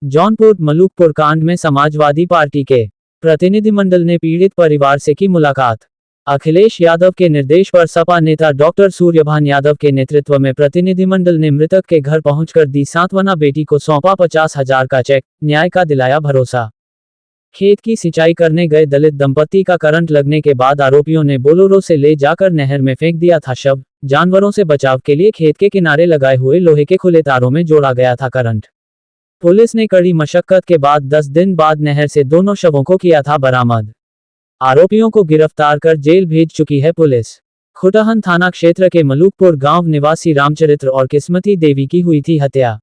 जौनपुर मलूकपुर कांड में समाजवादी पार्टी के प्रतिनिधिमंडल ने पीड़ित परिवार से की मुलाकात। अखिलेश यादव के निर्देश पर सपा नेता डॉक्टर सूर्यभान यादव के नेतृत्व में प्रतिनिधिमंडल ने मृतक के घर पहुंचकर दी सांत्वना, बेटी को सौंपा 50,000 का चेक, न्याय का दिलाया भरोसा। खेत की सिंचाई करने गए दलित दंपति का करंट लगने के बाद आरोपियों ने बोलेरो से ले जाकर नहर में फेंक दिया था शव। जानवरों से बचाव के लिए खेत के किनारे लगाए हुए लोहे के खुले तारों में जोड़ा गया था करंट। पुलिस ने कड़ी मशक्कत के बाद 10 दिन बाद नहर से दोनों शवों को किया था बरामद। आरोपियों को गिरफ्तार कर जेल भेज चुकी है पुलिस। खुटहन थाना क्षेत्र के मलूकपुर गांव निवासी रामचरित्र और किस्मती देवी की हुई थी हत्या।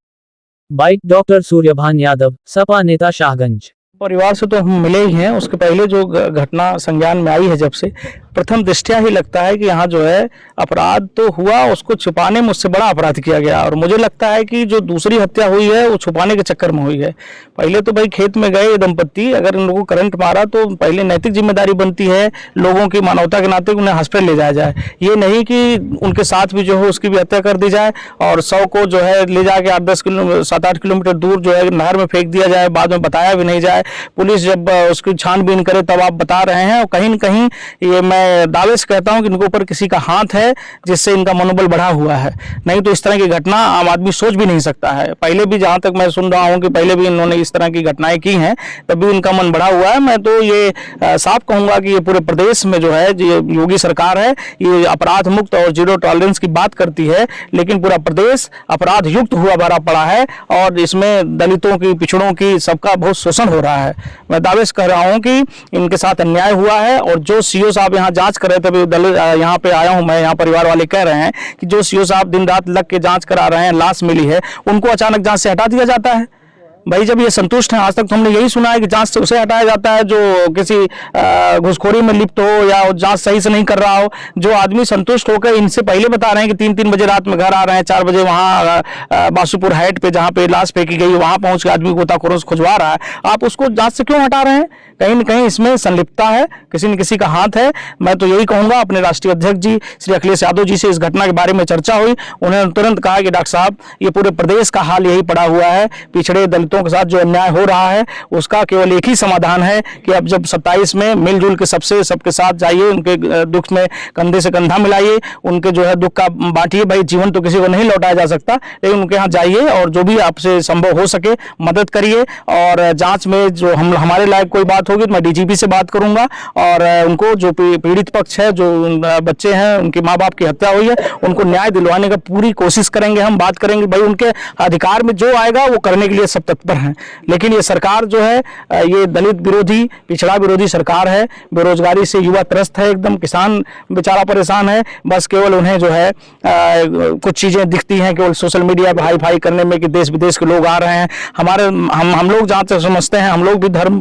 बाइट डॉक्टर सूर्यभान यादव, सपा नेता शाहगंज। परिवार से तो हम मिले ही हैं। उसके पहले जो घटना संज्ञान में आई है, जब से प्रथम दृष्टया ही लगता है कि यहाँ जो है अपराध तो हुआ, उसको छुपाने में उससे बड़ा अपराध किया गया। और मुझे लगता है कि जो दूसरी हत्या हुई है वो छुपाने के चक्कर में हुई है। पहले तो भाई खेत में गए दंपत्ति, अगर इन लोगों को करंट मारा तो पहले नैतिक जिम्मेदारी बनती है लोगों की, मानवता के नाते उन्हें हॉस्पिटल ले जाया जाए। ये नहीं कि उनके साथ भी जो है उसकी भी हत्या कर दी जाए और 100 को जो है ले जाके 7-8 किलोमीटर दूर जो है नहर में फेंक दिया जाए, बाद में बताया भी नहीं जाए। पुलिस जब उसकी छानबीन करे तब आप बता रहे हैं। और कहीं न कहीं ये मैं दावे से कहता हूं कि इनके ऊपर किसी का हाथ है जिससे इनका मनोबल बढ़ा हुआ है। नहीं तो इस तरह की घटना आम आदमी सोच भी नहीं सकता है। पहले भी जहां तक मैं सुन रहा हूं कि पहले भी इन्होंने इस तरह की घटनाएं की हैं, तब भी इनका मन बढ़ा हुआ है। मैं तो ये साफ कहूंगा कि ये पूरे प्रदेश में जो है योगी सरकार है, ये अपराध मुक्त और जीरो टॉलरेंस की बात करती है, लेकिन पूरा प्रदेश अपराध युक्त हुआ भरा पड़ा है और इसमें दलितों की, पिछड़ों की, सबका बहुत शोषण हो रहा है। मैं दावे से कह रहा हूं कि इनके साथ अन्याय हुआ है। और जो सीओ साहब यहाँ जांच कर रहे थे, दलित यहाँ पे आया हूं मैं, यहाँ परिवार वाले कह रहे हैं कि जो सीओ साहब दिन रात लग के जांच करा रहे हैं, लाश मिली है, उनको अचानक जांच से हटा दिया जाता है। भाई जब ये संतुष्ट हैं, आज तक तो हमने यही सुना है कि जांच से उसे हटाया जाता है जो किसी घुसखोरी में लिप्त हो या जांच सही से नहीं कर रहा हो। जो आदमी संतुष्ट होकर इनसे पहले बता रहे हैं कि 3-3 बजे रात में घर आ रहे हैं, 4 बजे वहाँ बासुपुर हाइट पे जहाँ पे लाश फेंकी गई वहाँ पहुँच के आदमी गोताखोरों से खुजवा रहा है, आप उसको जांच से क्यों हटा रहे हैं? कहीं न कहीं इसमें संलिप्तता है, किसी न किसी का हाथ है। मैं तो यही कहूँगा, अपने राष्ट्रीय अध्यक्ष जी श्री अखिलेश यादव जी से इस घटना के बारे में चर्चा हुई, उन्होंने तुरंत कहा कि डॉक्टर साहब ये पूरे प्रदेश का हाल यही पड़ा हुआ है, पिछड़े दलितों के साथ जो अन्याय हो रहा है उसका केवल एक ही समाधान है कि अब जब 27 में मिलजुल के सबके साथ जाइए, उनके दुख में कंधे से कंधा मिलाइए, उनके जो है दुख का बांटिए। भाई जीवन तो किसी को नहीं लौटाया जा सकता, लेकिन उनके यहाँ जाइए और जो भी आपसे संभव हो सके मदद करिए। और जांच में जो हमारे लायक कोई बात होगी तो मैं डीजीपी से बात करूंगा और उनको जो पीड़ित पक्ष है, जो बच्चे हैं, उनके माँ बाप की हत्या हुई है, उनको न्याय दिलवाने का पूरी कोशिश करेंगे। हम बात करेंगे, भाई उनके अधिकार में जो आएगा वो करने के लिए सब तत्पर हैं। लेकिन ये सरकार जो है ये दलित विरोधी, पिछड़ा विरोधी सरकार है। बेरोजगारी से युवा त्रस्त है, एकदम किसान बेचारा परेशान है। बस केवल उन्हें जो है कुछ चीजें दिखती हैं केवल सोशल मीडिया पर हाई फाई करने में कि देश विदेश के लोग आ रहे हैं। हम लोग जहाँ तक समझते हैं, हम लोग भी धर्म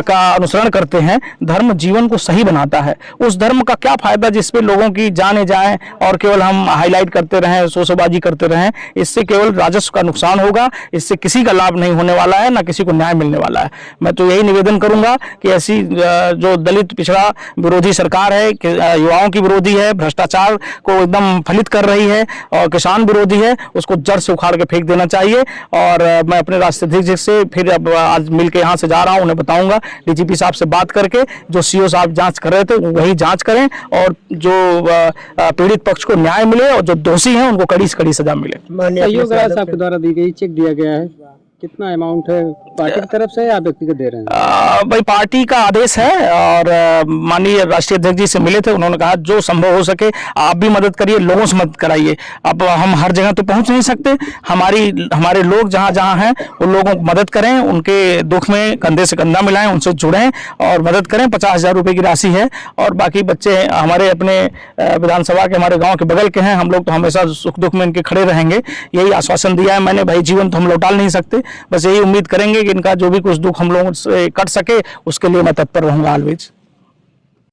का अनुसरण करते हैं। धर्म जीवन को सही बनाता है। उस धर्म का क्या फायदा जिसपे लोगों की जाने जाए और केवल हम हाईलाइट करते रहें, शोशेबाजी करते रहें? इससे केवल राजस्व का नुकसान होगा, इससे किसी का लाभ नहीं होने वाला है, ना किसी को न्याय मिलने वाला है। मैं तो यही निवेदन करूंगा कि ऐसी जो दलित पिछड़ा विरोधी सरकार है, युवाओं की विरोधी है, भ्रष्टाचार को एकदम फलित कर रही है और किसान विरोधी है, उसको जड़ से उखाड़ के फेंक देना चाहिए। और मैं अपने राष्ट्रीय अध्यक्ष से फिर अब आज मिलकर यहाँ से जा रहा हूँ, उन्हें बताऊंगा, डीजीपी साहब से बात करके जो सीओ साहब जांच कर रहे थे वही जांच करें और जो पीड़ित पक्ष को न्याय मिले और जो दोषी हैं उनको कड़ी से कड़ी सजा मिले। सहयोग साहब के द्वारा दी गई चेक दिया गया है, कितना अमाउंट है पार्टी की तरफ से या व्यक्तिगत दे रहे हैं? भाई पार्टी का आदेश है और माननीय राष्ट्रीय अध्यक्ष जी से मिले थे, उन्होंने कहा जो संभव हो सके आप भी मदद करिए, लोगों से मदद कराइए। अब हम हर जगह तो पहुंच नहीं सकते, हमारे लोग जहां जहां हैं उन लोगों को मदद करें, उनके दुख में कंधे से कंधा मिलाएं, उनसे जुड़ें और मदद करें। 50,000 रुपये की राशि है और बाकी बच्चे हमारे अपने विधानसभा के, हमारे गाँव के बगल के हैं, हम लोग तो हमेशा सुख दुख में इनके खड़े रहेंगे, यही आश्वासन दिया है मैंने। भाई जीवन तो हम लौटा नहीं सकते, बस यही उम्मीद करेंगे कि इनका जो भी कुछ दुख हम लोगों से कट सके उसके लिए मैं तत्पर रहूंगा ऑलवेज।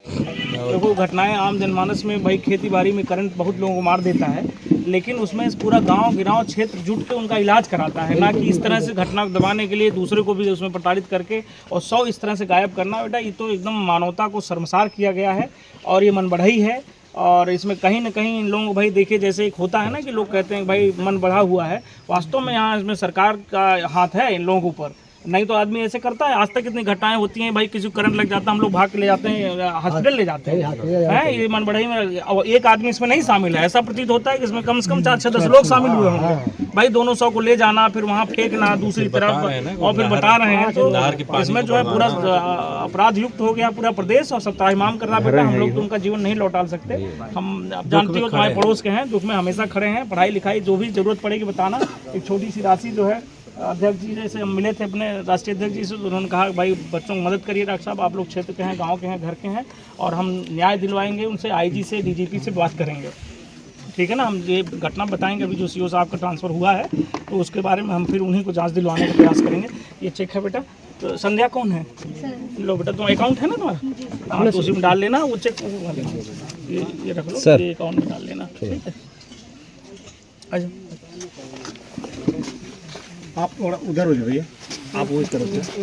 देखो घटनाएं आम जनमानस में, भाई खेती बाड़ी में करंट बहुत लोगों को मार देता है, लेकिन उसमें पूरा गांव गिराव क्षेत्र जुट के उनका इलाज कराता है, ना कि इस तरह से घटना को दबाने के लिए दूसरे को भी उसमें प्रताड़ित करके और 100 इस तरह से गायब करना। बेटा ये तो एकदम मानवता को शर्मसार किया गया है और ये मनबढ़ई है। और इसमें कहीं ना कहीं इन लोगों को भाई देखिए, जैसे एक होता है ना कि लोग कहते हैं भाई मन बढ़ा हुआ है, वास्तव में यहाँ इसमें सरकार का हाथ है इन लोगों के ऊपर, नहीं तो आदमी ऐसे करता है। आज तक कितनी घटनाएं होती हैं भाई, किसी को करंट लग जाता है, हम लोग भाग के ले जाते हैं, हॉस्पिटल ले जाते हैं। ये मन बढ़ाई में और एक आदमी इसमें नहीं शामिल है, ऐसा प्रतीत होता है कि इसमें कम से कम 4-6-10 लोग शामिल हुए होंगे भाई। दोनों 100 को ले जाना, फिर वहाँ फेंकना दूसरी तरफ, और फिर बता रहे हैं, तो इसमें जो है पूरा अपराध युक्त हो गया पूरा प्रदेश, और सब त्राहिमाम कर रहा है। बेटा हम लोग तो उनका जीवन नहीं लौटा सकते, हम आप जानती हो तुम्हारे पड़ोस के हैं, दुख में हमेशा खड़े हैं। पढ़ाई लिखाई जो भी जरूरत पड़ेगी बताना। एक छोटी सी राशि जो है अध्यक्ष जी से हम मिले थे अपने राष्ट्रीय अध्यक्ष जी से, तो उन्होंने कहा भाई बच्चों को मदद करिए डॉक्टर साहब, आप लोग क्षेत्र के हैं, गांव के हैं, घर के हैं, और हम न्याय दिलवाएंगे उनसे, आईजी से, डीजीपी से बात करेंगे, ठीक है ना। हम ये घटना बताएंगे अभी जो सीओ साहब का ट्रांसफ़र हुआ है, तो उसके बारे में हम फिर उन्हीं को जांच दिलवाने का प्रयास करेंगे। ये चेक है बेटा, तो संध्या कौन है? लो बेटा, तुम्हारा अकाउंट है ना तुम्हारा, हाँ तो उसी में डाल लेना वो चेक, ये रख लो सर, ये अकाउंट में डाल लेना, ठीक है। अच्छा आप थोड़ा उधर हो जाइए, आप वो इस तरफ से।